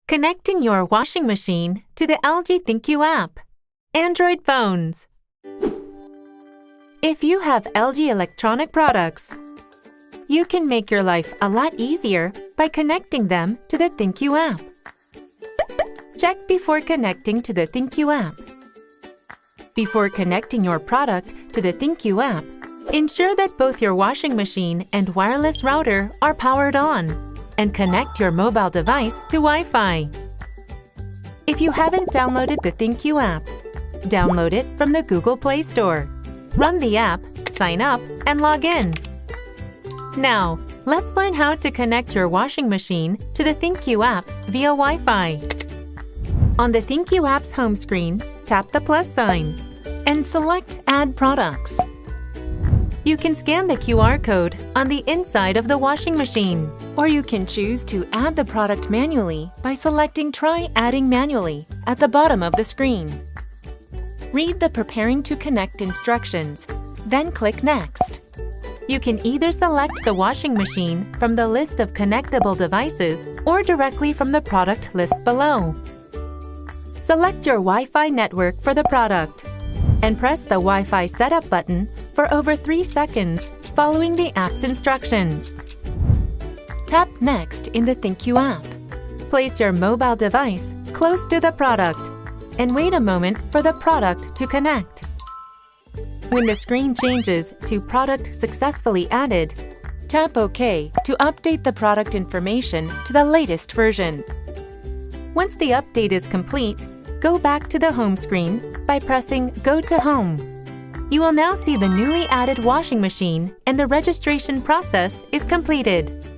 Connecting your washing machine to the LG ThinQ app. Android phones. If you have LG electronic products, you can make your life a lot easier by connecting them to the ThinQ app. Check before connecting to the ThinQ app. Before connecting your product to the ThinQ app, ensure that both your washing machine and wireless router are powered on, and connect your mobile device to Wi-Fi. If you haven't downloaded the ThinQ app, download it from the Google Play Store. Run the app, sign up, and log in. Now, let's learn how to connect your washing machine to the ThinQ app via Wi-Fi. On the ThinQ app's home screen, tap the plus sign and select Add Products. You can scan the QR code on the inside of the washing machine, or you can choose to add the product manually by selecting Try Adding Manually at the bottom of the screen. Read the Preparing to Connect instructions, then click Next. You can either select the washing machine from the list of connectable devices or directly from the product list below. Select your Wi-Fi network for the product and press the Wi-Fi Setup button for over 3 seconds following the app's instructions. Tap Next in the ThinQ app. Place your mobile device close to the product and wait a moment for the product to connect. When the screen changes to Product Successfully Added, tap OK to update the product information to the latest version. Once the update is complete, go back to the home screen by pressing Go to Home. You will now see the newly added washing machine and the registration process is completed.